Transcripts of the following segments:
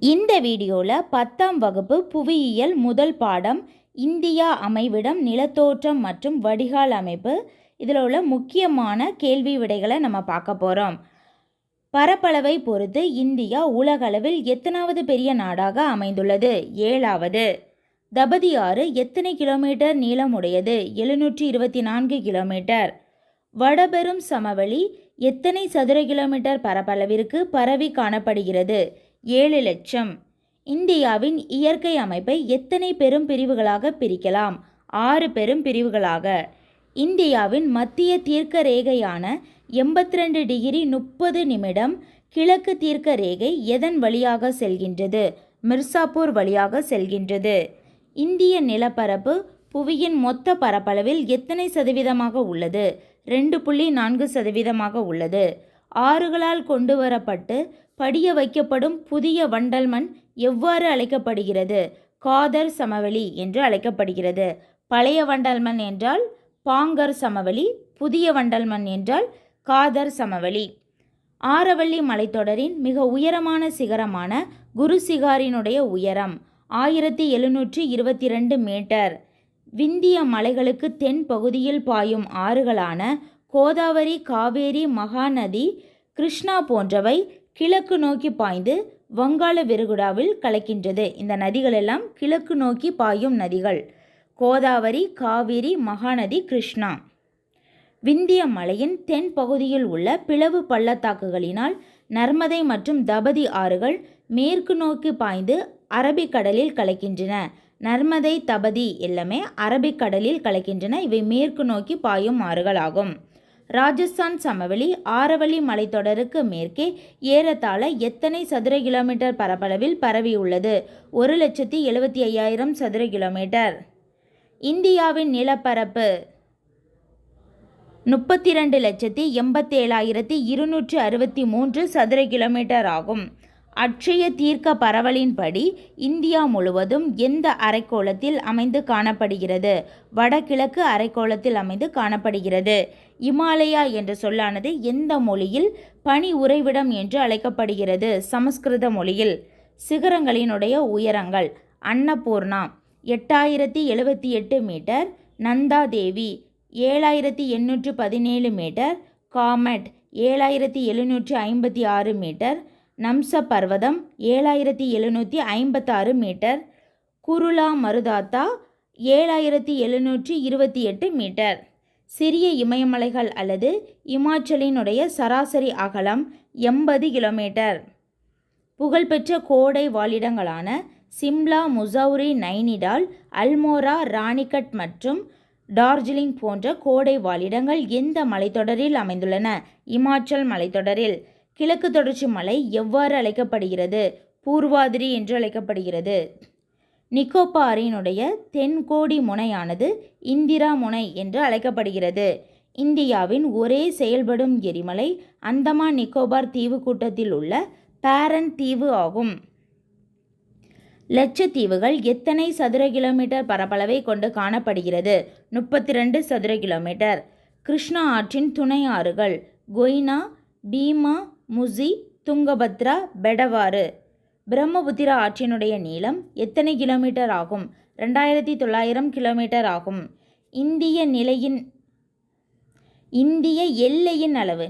இந்த வீடியோவில் 10ஆம் வகுப்பு புவியியல் முதல் பாடம் இந்தியா அமைவிடம் நிலத்தோற்றம் மற்றும் வடிகால் அமைப்பு இதில் உள்ள முக்கியமான கேள்வி விடைகளை நம்ம பார்க்க போகிறோம். பரப்பளவை பொறுத்து இந்தியா உலகளவில் எத்தனாவது பெரிய நாடாக அமைந்துள்ளது? 7வது. தபதி ஆறு எத்தனை கிலோமீட்டர் நீளமுடையது? 724 கிலோமீட்டர். வடபெரும் சமவெளி எத்தனை சதுர கிலோமீட்டர் பரப்பளவிற்கு பரவி காணப்படுகிறது? 7 லட்சம். இந்தியாவின் இயற்கை அமைப்பை எத்தனை பெரும் பிரிவுகளாக பிரிக்கலாம்? 6 பெரும் பிரிவுகளாக. இந்தியாவின் மத்திய தீர்க்க ரேகையான 82 டிகிரி 30 நிமிடம் கிழக்கு தீர்க்க ரேகை எதன் வழியாக செல்கின்றது? மிர்சாப்பூர் வழியாக செல்கின்றது. இந்திய நிலப்பரப்பு புவியின் மொத்த பரப்பளவில் எத்தனை சதவீதமாக உள்ளது? 2.4% உள்ளது. ஆறுகளால் கொண்டு வரப்பட்டு படிய வைக்கப்படும் புதிய வண்டல் மண் எவ்வாறு அழைக்கப்படுகிறது? காதர் சமவெளி என்று அழைக்கப்படுகிறது. பழைய வண்டல் மண் என்றால் பாங்கர் சமவெளி, புதிய வண்டல் மண் என்றால் காதர் சமவெளி. ஆரவல்லி மலைத்தொடரின் மிக உயரமான சிகரமான குருசிகாரினுடைய உயரம் 1722 மீட்டர். விந்திய மலைகளுக்கு தென் பகுதியில் பாயும் ஆறுகளான கோதாவரி, காவேரி, மகாநதி, கிருஷ்ணா போன்றவை கிழக்கு நோக்கி பாய்ந்து வங்காள விரிகுடாவில் கலக்கின்றது. இந்த நதிகள் எல்லாம் கிழக்கு நோக்கி பாயும் நதிகள். கோதாவரி, காவேரி, மகாநதி, கிருஷ்ணா. விந்திய மலையின் தென் பகுதியில் உள்ள பிளவு பள்ளத்தாக்குகளினால் நர்மதை மற்றும் தபதி ஆறுகள் மேற்கு நோக்கி பாய்ந்து அரபிக்கடலில் கலக்கின்றன. நர்மதை, தபதி எல்லாமே அரபிக்கடலில் கலக்கின்றன. இவை மேற்கு நோக்கி பாயும் ஆறுகளாகும். ராஜஸ்தான் சமவெளி ஆரவல்லி மலைத்தொடருக்கு மேற்கே ஏறத்தாழ எத்தனை சதுர கிலோமீட்டர் பரப்பளவில் பரவியுள்ளது? 1,75,000 சதுர கிலோமீட்டர். இந்தியாவின் நிலப்பரப்பு 32,87,263 சதுர கிலோமீட்டர் ஆகும். அட்சய தீர்க்க பரவலின்படி இந்தியா முழுவதும் எந்த அரைக்கோளத்தில் அமைந்து காணப்படுகிறது? வடகிழக்கு அரைக்கோளத்தில் அமைந்து காணப்படுகிறது. இமாலயா என்ற சொல்லானது எந்த மொழியில் பனி உறைவிடம் என்று அழைக்கப்படுகிறது? சமஸ்கிருத மொழியில். சிகரங்களினுடைய உயரங்கள்: அன்னபூர்ணா 8078 மீட்டர், நந்தா தேவி 7817 மீட்டர், காமெட் 7756 மீட்டர், நம்ச பர்வதம் 7756 மீட்டர், குருலா மருதாத்தா 7728 மீட்டர். சிறிய இமயமலைகள் அல்லது இமாச்சலினுடைய சராசரி அகலம் 80 கிலோமீட்டர். புகழ்பெற்ற கோடை வாழிடங்களான சிம்லா, முசௌரி, நைனிடால், அல்மோரா, ராணிகட் மற்றும் டார்ஜிலிங் போன்ற கோடை வாழிடங்கள் எந்த மலைத்தொடரில் அமைந்துள்ளன? இமாச்சல் மலைத்தொடரில். கிழக்கு தொடர்ச்சி மலை எவ்வாறு அழைக்கப்படுகிறது? பூர்வாதிரி என்று அழைக்கப்படுகிறது. நிக்கோபாரினுடைய தென்கோடி முனையானது இந்திரா முனை என்று அழைக்கப்படுகிறது. இந்தியாவின் ஒரே செயல்படும் எரிமலை அந்தமான் நிக்கோபார் தீவு கூட்டத்தில் உள்ள பேரன் தீவு ஆகும். லட்சத்தீவுகள் எத்தனை சதுர கிலோமீட்டர் பரப்பளவை கொண்டு காணப்படுகிறது? 32 சதுர கிலோமீட்டர். கிருஷ்ணா ஆற்றின் துணை ஆறுகள்: கொய்னா, பீமா, முசி, துங்கபத்ரா, பெடவாறு. பிரம்மபுத்திரா ஆற்றினுடைய நீளம் எத்தனை கிலோமீட்டர் ஆகும்? 2900 கிலோமீட்டர் ஆகும். இந்திய எல்லையின் அளவு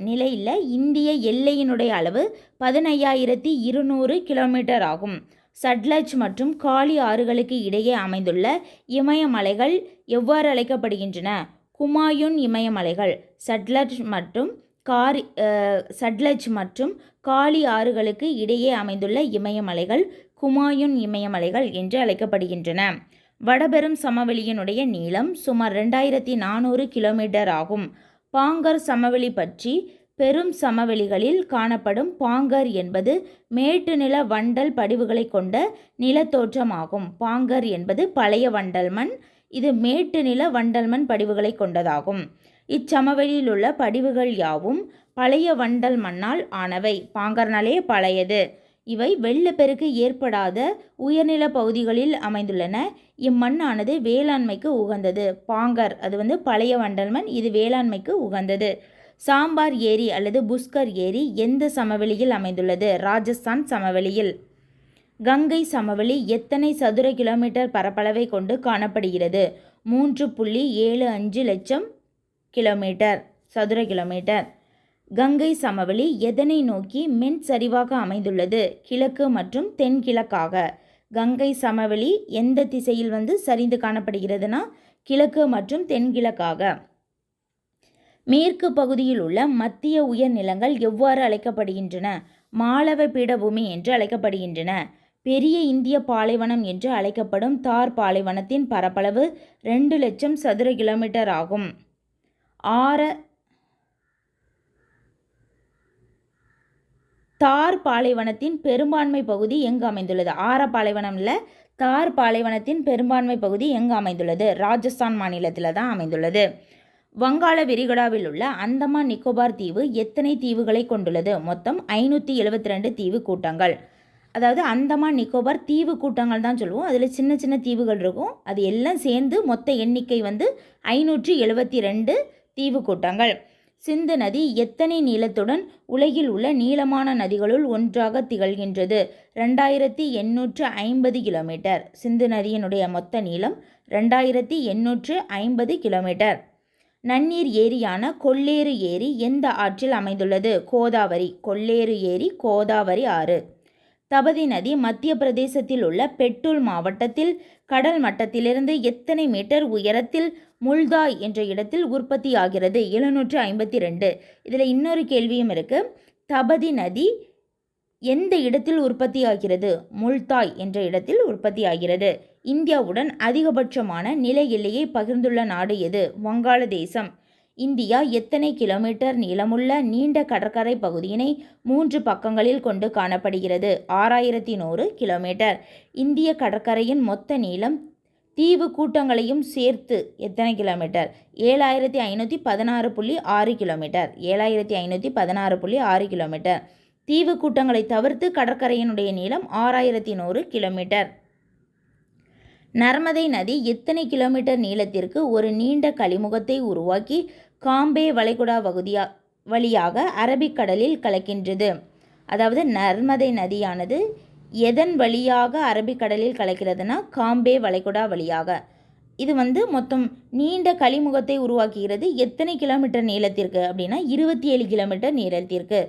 இந்திய எல்லையினுடைய அளவு 15,200 கிலோமீட்டர் ஆகும். சட்லஜ் மற்றும் காளி ஆறுகளுக்கு இடையே அமைந்துள்ள இமயமலைகள் எவ்வாறு அழைக்கப்படுகின்றன? குமாயுன் இமயமலைகள். சட்லஜ் மற்றும் காளி ஆறுகளுக்கு இடையே அமைந்துள்ள இமயமலைகள் குமாயுன் இமயமலைகள் என்று அழைக்கப்படுகின்றன. வடபெரும் சமவெளியினுடைய நீளம் சுமார் 2400 கிலோமீட்டர் ஆகும். பாங்கர் சமவெளி பற்றி: பெரும் சமவெளிகளில் காணப்படும் பாங்கர் என்பது மேட்டு நில வண்டல் படிவுகளை கொண்ட நிலத்தோற்றமாகும். பாங்கர் என்பது பழைய வண்டல் மண், இது மேட்டு நில வண்டல் மண் படிவுகளை கொண்டதாகும். இச்சமவெளியில் உள்ள படிவுகள் யாவும் பழைய வண்டல் மண்ணால் ஆனவை. பாங்கர்னாலே பழையது. இவை வெள்ளப்பெருக்கு ஏற்படாத உயர்நில பகுதிகளில் அமைந்துள்ளன. இம்மண்ணானது வேளாண்மைக்கு உகந்தது. பாங்கர் அது பழைய வண்டல் மண், இது வேளாண்மைக்கு உகந்தது. சாம்பார் ஏரி அல்லது புஷ்கர் ஏரி எந்த சமவெளியில் அமைந்துள்ளது? ராஜஸ்தான் சமவெளியில். கங்கை சமவெளி எத்தனை சதுர கிலோமீட்டர் பரப்பளவை கொண்டு காணப்படுகிறது? 3.75 லட்சம் கிலோமீட்டர் சதுர கிலோமீட்டர். கங்கை சமவெளி எதனை நோக்கி மென் சரிவாக அமைந்துள்ளது? கிழக்கு மற்றும் தென்கிழக்காக. கங்கை சமவெளி எந்த திசையில் சரிந்து காணப்படுகிறதுனா கிழக்கு மற்றும் தென்கிழக்காக. மேற்கு பகுதியில் உள்ள மத்திய உயர்நிலங்கள் எவ்வாறு அழைக்கப்படுகின்றன? மாலவ பீடபூமி என்று அழைக்கப்படுகின்றன. பெரிய இந்திய பாலைவனம் என்று அழைக்கப்படும் தார் பாலைவனத்தின் பரப்பளவு 2 லட்சம் சதுர கிலோமீட்டர் ஆகும். தார் பாலைவனத்தின் பெரும்பான்மை பகுதி எங்கு அமைந்துள்ளது? ஆர பாலைவனம் இல்லை, தார் பாலைவனத்தின் பெரும்பான்மை பகுதி எங்கு அமைந்துள்ளது? ராஜஸ்தான் மாநிலத்தில் தான் அமைந்துள்ளது. வங்காள விரிகுடாவில் உள்ள அந்தமான் நிக்கோபார் தீவு எத்தனை தீவுகளை கொண்டுள்ளது? மொத்தம் 572 தீவு கூட்டங்கள். அதாவது அந்தமான் நிக்கோபார் தீவு கூட்டங்கள் தான் சொல்லுவோம். அதில் சின்ன சின்ன தீவுகள் இருக்கும். அது எல்லாம் சேர்ந்து மொத்த எண்ணிக்கை 572 தீவு கூட்டங்கள். சிந்து நதி எத்தனை நீளத்துடன் உலகில் உள்ள நீளமான நதிகளுள் ஒன்றாக திகழ்கின்றது? 2850 கிலோமீட்டர். சிந்து நதியினுடைய மொத்த நீளம் 2850 கிலோமீட்டர். நன்னீர் ஏரியான கொள்ளேறு ஏரி எந்த ஆற்றில் அமைந்துள்ளது? கோதாவரி. கொள்ளேறு ஏரி கோதாவரி ஆறு. தபதி நதி மத்திய பிரதேசத்தில் உள்ள பெட்டுல் மாவட்டத்தில் கடல் மட்டத்திலிருந்து எத்தனை மீட்டர் உயரத்தில் முல்தாய் என்ற இடத்தில் உற்பத்தி ஆகிறது? 752. இதில் இன்னொரு கேள்வியும் இருக்கு. தபதி நதி எந்த இடத்தில் உற்பத்தி ஆகிறது? முல்தாய் என்ற இடத்தில் உற்பத்தி ஆகிறது. இந்தியாவுடன் அதிகபட்சமான நில எல்லையை பகிர்ந்துள்ள நாடு எது? வங்காளதேசம். இந்தியா எத்தனை கிலோமீட்டர் நீளமுள்ள நீண்ட கடற்கரை பகுதியினை 3 பக்கங்களில் கொண்டு காணப்படுகிறது? 6100 கிலோமீட்டர். இந்திய கடற்கரையின் மொத்த நீளம் தீவு கூட்டங்களையும் சேர்த்து எத்தனை கிலோமீட்டர்? 7516.6 கிலோமீட்டர். 7516.6 கிலோமீட்டர். தீவு கூட்டங்களை தவிர்த்து கடற்கரையினுடைய நீளம் 6100 கிலோமீட்டர். நர்மதை நதி எத்தனை கிலோமீட்டர் நீளத்திற்கு ஒரு நீண்ட கழிமுகத்தை உருவாக்கி காம்பே வளைகுடா வழியாக அரபிக்கடலில் கலக்கின்றது? அதாவது நர்மதை நதியானது எதன் வழியாக அரபிக்கடலில் கலக்கிறதுனா காம்பே வளைகுடா வழியாக. இது மொத்தம் நீண்ட கழிமுகத்தை உருவாக்குகிறது. எத்தனை கிலோமீட்டர் நீளத்திற்கு அப்படின்னா 27 கிலோமீட்டர் நீளத்திற்கு.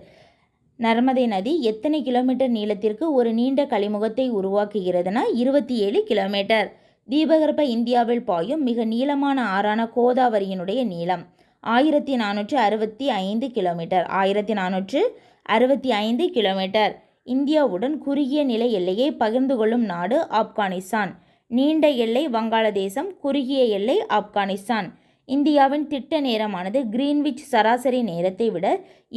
நர்மதை நதி எத்தனை கிலோமீட்டர் நீளத்திற்கு ஒரு நீண்ட கழிமுகத்தை உருவாக்குகிறதுனா 27 கிலோமீட்டர். தீபகற்ப இந்தியாவில் பாயும் மிக நீளமான ஆறான கோதாவரியினுடைய நீளம் 1465 கிலோமீட்டர். 1465 கிலோமீட்டர். இந்தியாவுடன் குறுகிய நில எல்லையை பகிர்ந்து கொள்ளும் நாடு ஆப்கானிஸ்தான். நீண்ட எல்லை வங்காளதேசம், குறுகிய எல்லை ஆப்கானிஸ்தான். இந்தியாவின் திட்ட நேரமானது கிரீன்விச் சராசரி நேரத்தை விட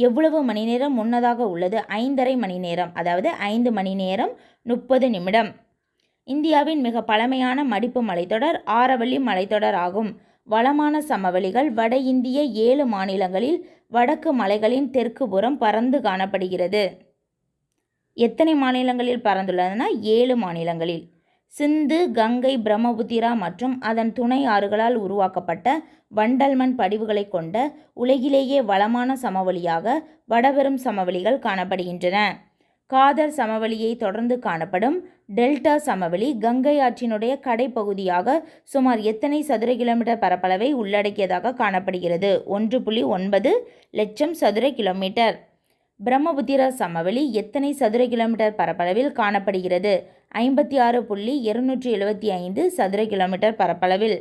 எவ்வளவு மணி நேரம் முன்னதாக உள்ளது? 5.5 மணி நேரம். அதாவது 5 மணி நேரம் 30 நிமிடம். இந்தியாவின் மிக பழமையான மடிப்பு மலைத்தொடர் ஆரவல்லி மலைத்தொடர் ஆகும். வளமான சமவெளிகள் வட இந்திய 7 மாநிலங்களில் வடக்கு மலைகளின் தெற்கு புறம் பறந்து காணப்படுகிறது. எத்தனை மாநிலங்களில் பறந்துள்ளதுன்னா 7 மாநிலங்களில். சிந்து, கங்கை, பிரம்மபுத்திரா மற்றும் அதன் துணை ஆறுகளால் உருவாக்கப்பட்ட வண்டல் மண் படிவுகளை கொண்ட உலகிலேயே வளமான சமவெளியாக வடபெரும் சமவெளிகள் காணப்படுகின்றன. காதர் சமவெளியை தொடர்ந்து காணப்படும் டெல்டா சமவெளி கங்கை ஆற்றினுடைய கடைப்பகுதியாக சுமார் எத்தனை சதுர கிலோமீட்டர் பரப்பளவை உள்ளடக்கியதாக காணப்படுகிறது? 1.9 லட்சம் சதுர கிலோமீட்டர். பிரம்மபுத்திரா சமவெளி எத்தனை சதுர கிலோமீட்டர் பரப்பளவில் காணப்படுகிறது? 56.275 சதுர கிலோமீட்டர் பரப்பளவில்.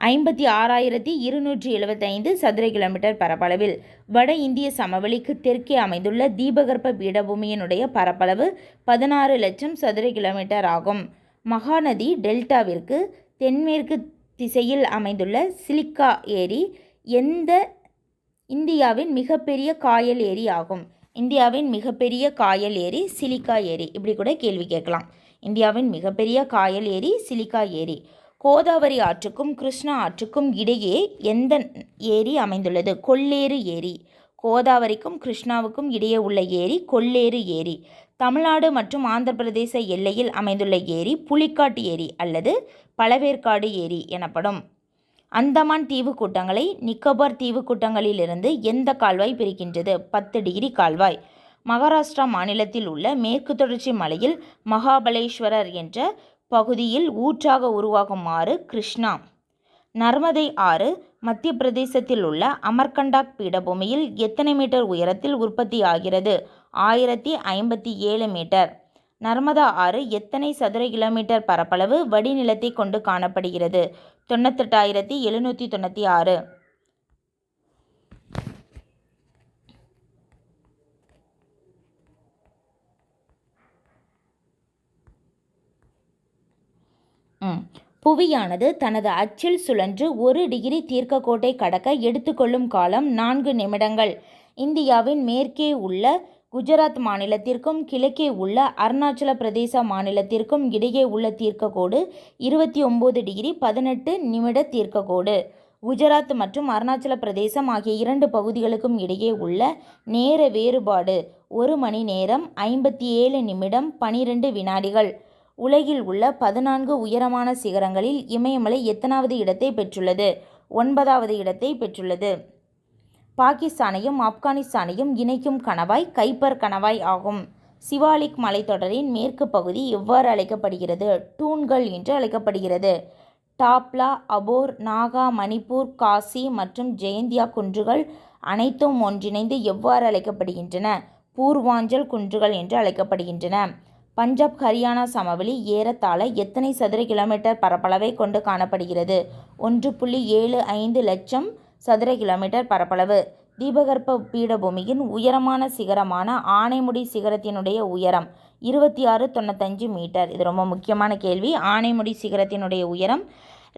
56,275 சதுர கிலோமீட்டர் பரப்பளவில். வட இந்திய சமவெளிக்கு தெற்கே அமைந்துள்ள தீபகற்ப பீடபூமியினுடைய பரப்பளவு 16 லட்சம் சதுர கிலோமீட்டர் ஆகும். மகாநதி டெல்டாவிற்கு தென்மேற்கு திசையில் அமைந்துள்ள சிலிக்கா ஏரி இந்தியாவின் மிகப்பெரிய காயல் ஏரி ஆகும். இந்தியாவின் மிகப்பெரிய காயல் ஏரி சிலிக்கா ஏரி. இப்படி கூட கேள்வி கேட்கலாம். இந்தியாவின் மிகப்பெரிய காயல் ஏரி சிலிக்கா ஏரி. கோதாவரி ஆற்றுக்கும் கிருஷ்ணா ஆற்றுக்கும் இடையே எந்த ஏரி அமைந்துள்ளது? கொள்ளேறு ஏரி. கோதாவரிக்கும் கிருஷ்ணாவுக்கும் இடையே உள்ள ஏரி கொள்ளேறு ஏரி. தமிழ்நாடு மற்றும் ஆந்திர பிரதேச எல்லையில் அமைந்துள்ள ஏரி புலிக்காட்டு ஏரி அல்லது பழவேற்காடு ஏரி எனப்படும். அந்தமான் தீவு கூட்டங்களை நிக்கோபார் தீவு கூட்டங்களிலிருந்து எந்த கால்வாய் பிரிக்கின்றது? 10 டிகிரி கால்வாய். மகாராஷ்டிரா மாநிலத்தில் உள்ள மேற்கு தொடர்ச்சி மலையில் மகாபலேஸ்வரர் என்ற பகுதியில் ஊற்றாக உருவாகும் ஆறு கிருஷ்ணா. நர்மதை ஆறு மத்திய பிரதேசத்தில் உள்ள அமர்கண்டாக் பீடபூமியில் எத்தனை மீட்டர் உயரத்தில் உற்பத்தி ஆகிறது? 1057 மீட்டர். நர்மதா ஆறு எத்தனை சதுர கிலோமீட்டர் பரப்பளவு வடிநிலத்தை கொண்டு காணப்படுகிறது? 98,796. புவியானது தனது அச்சில் சுழன்று 1 டிகிரி தீர்க்கக்கோட்டை கடக்க எடுத்துக்கொள்ளும் காலம் 4 நிமிடங்கள். இந்தியாவின் மேற்கே உள்ள குஜராத் மாநிலத்திற்கும் கிழக்கே உள்ள அருணாச்சல பிரதேச மாநிலத்திற்கும் இடையே உள்ள தீர்க்கக்கோடு 29 டிகிரி 18 நிமிட தீர்க்கக்கோடு. குஜராத் மற்றும் அருணாச்சல பிரதேசம் ஆகிய 2 பகுதிகளுக்கும் இடையே உள்ள நேர வேறுபாடு 1 மணி நேரம் 57 நிமிடம் 12 வினாடிகள். உலகில் உள்ள 14 உயரமான சிகரங்களில் இமயமலை எத்தனாவது இடத்தை பெற்றுள்ளது? 9வது இடத்தை பெற்றுள்ளது. பாகிஸ்தானையும் ஆப்கானிஸ்தானையும் இணைக்கும் கணவாய் கைப்பர் கணவாய் ஆகும். சிவாலிக் மலைத்தொடரின் மேற்கு பகுதி எவ்வாறு அழைக்கப்படுகிறது? டூன்கள் என்று அழைக்கப்படுகிறது. டாப்லா, அபோர், நாகா, மணிப்பூர், காசி மற்றும் ஜெயந்தியா குன்றுகள் அனைத்தும் ஒன்றிணைந்து எவ்வாறு அழைக்கப்படுகின்றன? பூர்வாஞ்சல் குன்றுகள் என்று அழைக்கப்படுகின்றன. பஞ்சாப் ஹரியானா சமவெளி ஏறத்தாழ எத்தனை சதுர கிலோமீட்டர் பரப்பளவை கொண்டு காணப்படுகிறது? 1.75 லட்சம் சதுர கிலோமீட்டர் பரப்பளவு. தீபகற்ப பீடபூமியின் உயரமான சிகரமான ஆனைமுடி சிகரத்தினுடைய உயரம் 2695 மீட்டர். இது ரொம்ப முக்கியமான கேள்வி. ஆனைமுடி சிகரத்தினுடைய உயரம்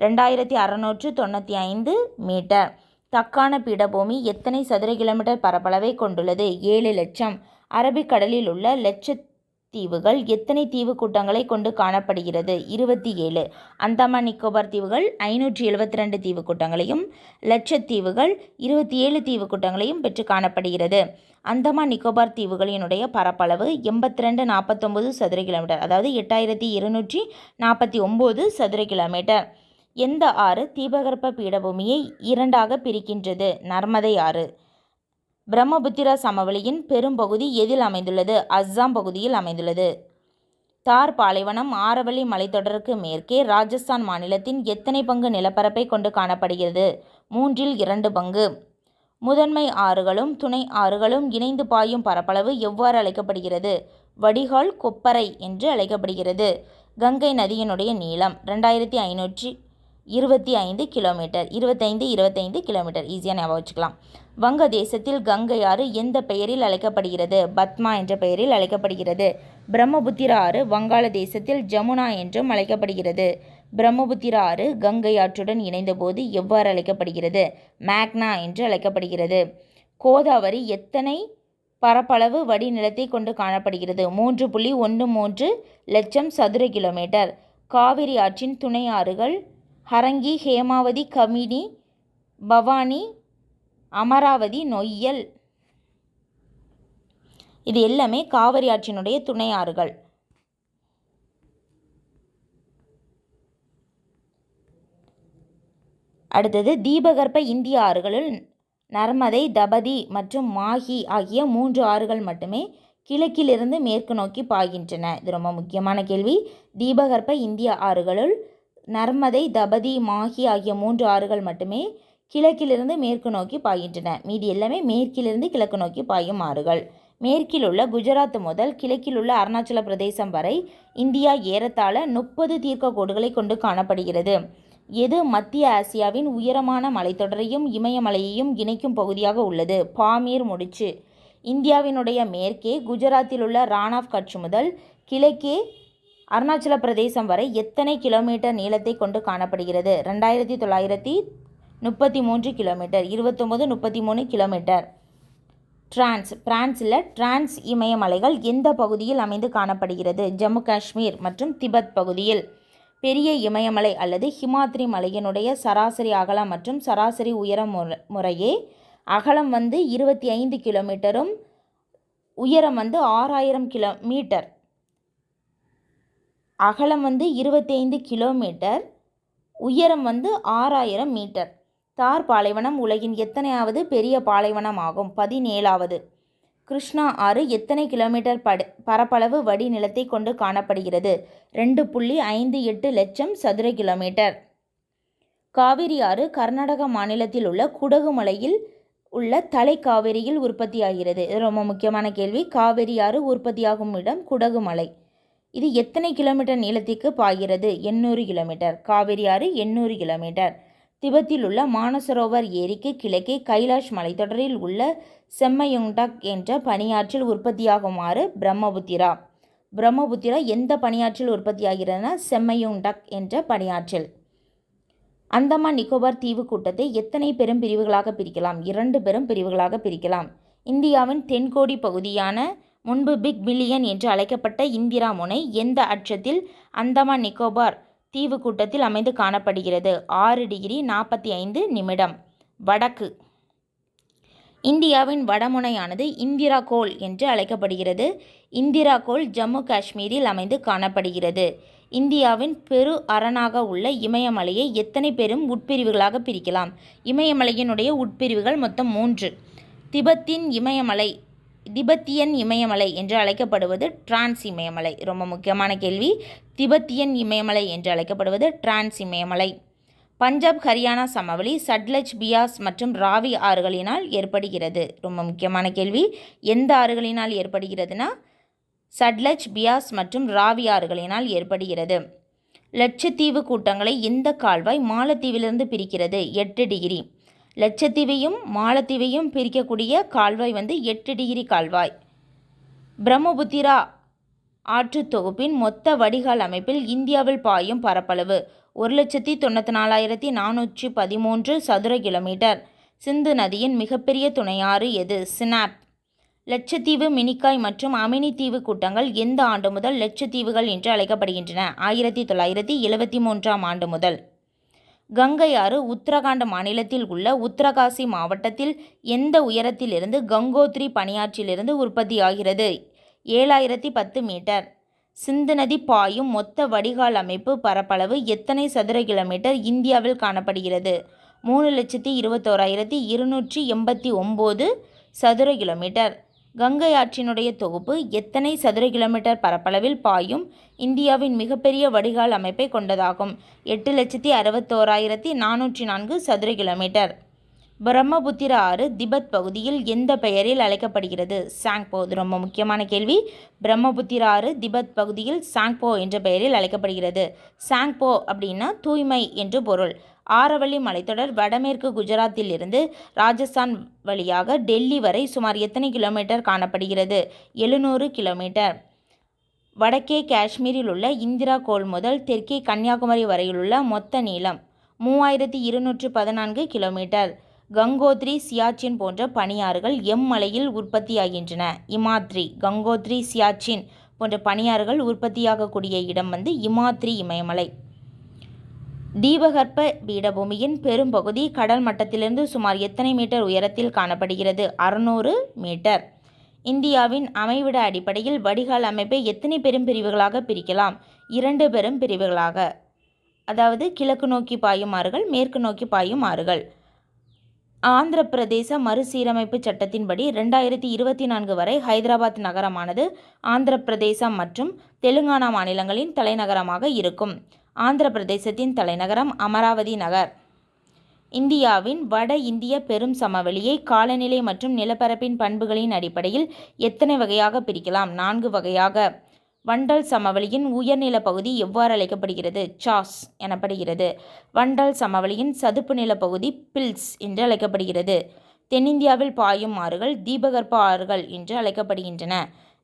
2695 மீட்டர். தக்கான பீடபூமி எத்தனை சதுர கிலோமீட்டர் பரப்பளவை கொண்டுள்ளது? 7 லட்சம். அரபிக்கடலில் உள்ள லட்சத்தீவுகள் எத்தனை தீவு கூட்டங்களை கொண்டு காணப்படுகிறது? 27. அந்தமான் நிக்கோபார் தீவுகள் 572 தீவு கூட்டங்களையும் லட்சத்தீவுகள் 27 தீவு கூட்டங்களையும் பெற்று காணப்படுகிறது. அந்தமான் நிக்கோபார் தீவுகளினுடைய பரப்பளவு 8249 சதுர கிலோமீட்டர், அதாவது 8249 சதுர கிலோமீட்டர். எந்த ஆறு தீபகற்ப பீடபூமியை 2ஆக பிரிக்கின்றது? நர்மதை ஆறு. பிரம்மபுத்திரா சமவெளியின் பெரும்பகுதி எதில் அமைந்துள்ளது? அஸ்ஸாம் பகுதியில் அமைந்துள்ளது. தார் பாலைவனம் ஆரவல்லி மலைத்தொடருக்கு மேற்கே ராஜஸ்தான் மாநிலத்தின் எத்தனை பங்கு நிலப்பரப்பை கொண்டு காணப்படுகிறது? 3/2 பங்கு. முதன்மை ஆறுகளும் துணை ஆறுகளும் இணைந்து பாயும் பரப்பளவு எவ்வாறு அழைக்கப்படுகிறது? வடிகால் கொப்பரை என்று அழைக்கப்படுகிறது. கங்கை நதியினுடைய நீளம் 2525 கிலோமீட்டர். 25 கிலோமீட்டர். ஈஸியாக ஞாபகம் வச்சுக்கலாம். வங்க தேசத்தில் கங்கை ஆறு எந்த பெயரில் அழைக்கப்படுகிறது? பத்மா என்ற பெயரில் அழைக்கப்படுகிறது. பிரம்மபுத்திரா ஆறு வங்காள தேசத்தில் ஜமுனா என்றும் அழைக்கப்படுகிறது. பிரம்மபுத்திரா ஆறு கங்கை ஆற்றுடன் இணைந்தபோது எவ்வாறு அழைக்கப்படுகிறது? மேக்னா என்று அழைக்கப்படுகிறது. கோதாவரி எத்தனை பரப்பளவு வடிநிலத்தை கொண்டு காணப்படுகிறது? 3.13 லட்சம் சதுர கிலோமீட்டர். காவிரி ஆற்றின் துணை ஆறுகள் ஹரங்கி, ஹேமாவதி, கபினி, பவானி, அமராவதி, நொய்யல். இது எல்லாமே காவிரி ஆற்றினுடைய துணை ஆறுகள். அடுத்தது தீபகற்ப இந்திய ஆறுகளுள் நர்மதை, தபதி மற்றும் மாஹி ஆகிய 3 ஆறுகள் மட்டுமே கிழக்கிலிருந்து மேற்கு நோக்கி பாய்கின்றன. இது ரொம்ப முக்கியமான கேள்வி. தீபகற்ப இந்திய ஆறுகளுள் நர்மதை, தபதி, மாஹி ஆகிய 3 ஆறுகள் மட்டுமே கிழக்கிலிருந்து மேற்கு நோக்கி பாய்கின்றன. மீதி எல்லாமே மேற்கிலிருந்து கிழக்கு நோக்கி பாயும் ஆறுகள். மேற்கில் உள்ள குஜராத் முதல் கிழக்கில் உள்ள அருணாச்சல பிரதேசம் வரை இந்தியா ஏறத்தாழ 30 தீர்க்கக்கோடுகளை கொண்டு காணப்படுகிறது. எது மத்திய ஆசியாவின் உயரமான மலைத்தொடரையும் இமயமலையையும் இணைக்கும் பகுதியாக உள்ளது? பாமீர் முடிச்சு. இந்தியாவினுடைய மேற்கே குஜராத்தில் உள்ள ரான் ஆஃப் கட்ச் முதல் கிழக்கே அருணாச்சல பிரதேசம் வரை எத்தனை கிலோமீட்டர் நீளத்தை கொண்டு காணப்படுகிறது? 2933 கிலோமீட்டர். 2933 கிலோமீட்டர். பிரான்சில் டிரான்ஸ் இமயமலைகள் எந்த பகுதியில் அமைந்து காணப்படுகிறது? ஜம்மு காஷ்மீர் மற்றும் திபெத் பகுதியில். பெரிய இமயமலை அல்லது ஹிமாத்ரி மலையினுடைய சராசரி அகலம் மற்றும் சராசரி உயரம் முறையே அகலம் 25 கிலோமீட்டரும் உயரம் 6000 கிலோமீட்டர். அகலம் 25 கிலோமீட்டர், உயரம் 6000 மீட்டர். தார் பாலைவனம் உலகின் எத்தனையாவது பெரிய பாலைவனம் ஆகும்? 17வது. கிருஷ்ணா ஆறு எத்தனை கிலோமீட்டர் பரப்பளவு வடிநிலத்தை கொண்டு காணப்படுகிறது? 2.58 லட்சம் சதுர கிலோமீட்டர். காவிரி ஆறு கர்நாடக மாநிலத்தில் உள்ள குடகு மலையில் உள்ள தலைக்காவிரியில் உற்பத்தியாகிறது. இது ரொம்ப முக்கியமான கேள்வி. காவிரி ஆறு உற்பத்தியாகும் இடம் குடகு மலை. இது எத்தனை கிலோமீட்டர் நீளத்திற்கு பாய்கிறது? 800 கிலோமீட்டர். காவிரி ஆறு 800 கிலோமீட்டர். திபெத்தில் உள்ள மானசரோவர் ஏரிக்கு கிழக்கே கைலாஷ் மலைத்தொடரில் உள்ள செம்மயுங்டக் என்ற பனியாற்றில் உற்பத்தியாகும் ஆறு பிரம்மபுத்திரா. பிரம்மபுத்திரா எந்த பனியாற்றில் உற்பத்தியாகிறதுனா செம்மயுங்டக் என்ற பனியாற்றில். அந்தமான் நிக்கோபார் தீவு கூட்டத்தை எத்தனை பெரும் பிரிவுகளாக பிரிக்கலாம்? 2 பெரும் பிரிவுகளாக பிரிக்கலாம். இந்தியாவின் தென்கோடி பகுதியான முன்பு பிக் பில்லியன் என்று அழைக்கப்பட்ட இந்திரா முனை எந்த அட்சத்தில் அந்தமான் நிக்கோபார் தீவு கூட்டத்தில் அமைந்து காணப்படுகிறது? 6°45'. வடக்கு. இந்தியாவின் வடமுனையானது இந்திரா கோல் என்று அழைக்கப்படுகிறது. இந்திரா கோல் ஜம்மு காஷ்மீரில் அமைந்து காணப்படுகிறது. இந்தியாவின் பெரு அரணாக உள்ள இமயமலையை எத்தனை பெரும் உட்பிரிவுகளாக பிரிக்கலாம்? இமயமலையினுடைய உட்பிரிவுகள் மொத்தம் 3. திபெத்தியன் இமயமலை என்று அழைக்கப்படுவது டிரான்ஸ் இமயமலை. ரொம்ப முக்கியமான கேள்வி. திபெத்தியன் இமயமலை என்று அழைக்கப்படுவது டிரான்ஸ் இமயமலை. பஞ்சாப் ஹரியானா சமவெளி சட்லஜ், பியாஸ் மற்றும் ராவி ஆறுகளினால் ஏற்படுகிறது. ரொம்ப முக்கியமான கேள்வி. எந்த ஆறுகளினால் ஏற்படுகிறதுனா சட்லஜ், பியாஸ் மற்றும் ராவி ஆறுகளினால் ஏற்படுகிறது. லட்சத்தீவு கூட்டங்களை எந்த கால்வாய் மாலத்தீவிலிருந்து பிரிக்கிறது? 8 டிகிரி. லட்சத்தீவையும் மாலத்தீவையும் பிரிக்கக்கூடிய கால்வாய் 8 டிகிரி கால்வாய். பிரம்மபுத்திரா ஆற்று தொகுப்பின் மொத்த வடிகால் அமைப்பில் இந்தியாவில் பாயும் பரப்பளவு 1,94,413 சதுர கிலோமீட்டர். சிந்து நதியின் மிகப்பெரிய துணையாறு எது? சினாப். லட்சத்தீவு, மினிக்காய் மற்றும் அமினி தீவு கூட்டங்கள் எந்த ஆண்டு முதல் லட்சத்தீவுகள் என்று அழைக்கப்படுகின்றன? 1973ஆம் ஆண்டு முதல். கங்கை ஆறு உத்தரகாண்ட் மாநிலத்தில் உள்ள உத்தரகாசி மாவட்டத்தில் எந்த உயரத்திலிருந்து கங்கோத்ரி பனியாற்றிலிருந்து உற்பத்தியாகிறது? 7010 மீட்டர். சிந்து நதி பாயும் மொத்த வடிகால் அமைப்பு பரப்பளவு எத்தனை சதுர கிலோமீட்டர் இந்தியாவில் காணப்படுகிறது? 3,21,289 சதுர கிலோமீட்டர். கங்கை ஆற்றினுடைய தொகுப்பு எத்தனை சதுர கிலோமீட்டர் பரப்பளவில் பாயும் இந்தியாவின் மிகப்பெரிய வடிகால் அமைப்பை கொண்டதாகும்? 8,61,404 சதுர கிலோமீட்டர். பிரம்மபுத்திரா ஆறு திபெத் பகுதியில் எந்த பெயரில் அழைக்கப்படுகிறது? சாங்போ. ரொம்ப முக்கியமான கேள்வி. பிரம்மபுத்திரா ஆறு திபெத் பகுதியில் சாங்போ என்ற பெயரில் அழைக்கப்படுகிறது. சாங்போ அப்படின்னா தூய்மை என்று பொருள். ஆரவல்லி மலைத்தொடர் வடமேற்கு குஜராத்தில் இருந்து ராஜஸ்தான் வழியாக டெல்லி வரை சுமார் எத்தனை கிலோமீட்டர் காணப்படுகிறது? 700 கிலோமீட்டர். வடக்கே காஷ்மீரில் உள்ள இந்திரா கோல் முதல் தெற்கே கன்னியாகுமரி வரையிலுள்ள மொத்த நீளம் 3214 கிலோமீட்டர். கங்கோத்ரி, சியாச்சின் போன்ற பனியாறுகள் மலையில் உற்பத்தியாகின்றன? இமாத்ரி. கங்கோத்ரி, சியாச்சின் போன்ற பனியாறுகள் உற்பத்தியாகக்கூடிய இடம் இமாத்ரி இமயமலை. தீபகற்ப பீடபூமியின் பெரும்பகுதி கடல் மட்டத்திலிருந்து சுமார் எத்தனை மீட்டர் உயரத்தில் காணப்படுகிறது? 600 மீட்டர். இந்தியாவின் அமைவிட அடிப்படையில் வடிகால் அமைப்பை எத்தனை பெரும் பிரிவுகளாக பிரிக்கலாம்? 2 பெரும் பிரிவுகளாக. அதாவது கிழக்கு நோக்கி பாயும் ஆறுகள், மேற்கு நோக்கி பாயும் ஆறுகள். ஆந்திர பிரதேச மறுசீரமைப்பு சட்டத்தின்படி 2024 வரை ஹைதராபாத் நகரமானது ஆந்திர பிரதேசம் மற்றும் தெலுங்கானா மாநிலங்களின் தலைநகரமாக இருக்கும். ஆந்திர பிரதேசத்தின் தலைநகரம் அமராவதி நகர். இந்தியாவின் வட இந்திய பெரும் சமவெளியை காலநிலை மற்றும் நிலப்பரப்பின் பண்புகளின் அடிப்படையில் எத்தனை வகையாக பிரிக்கலாம்? 4 வகையாக. வண்டல் சமவெளியின் உயர்நில பகுதி எவ்வாறு அழைக்கப்படுகிறது? சாஸ் எனப்படுகிறது. வண்டல் சமவெளியின் சதுப்பு நிலப்பகுதி பில்ஸ் என்று அழைக்கப்படுகிறது. தென்னிந்தியாவில் பாயும் ஆறுகள் தீபகற்ப ஆறுகள் என்று அழைக்கப்படுகின்றன.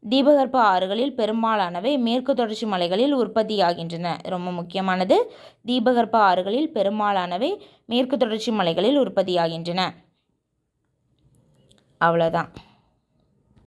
தீபகற்ப ஆறுகளில் பெரும்பாலானவை மேற்கு தொடர்ச்சி மலைகளில் உற்பத்தியாகின்றன. ரொம்ப முக்கியமானது. தீபகற்ப ஆறுகளில் பெரும்பாலானவை மேற்கு தொடர்ச்சி மலைகளில் உற்பத்தியாகின்றன. அவ்வளோதான்.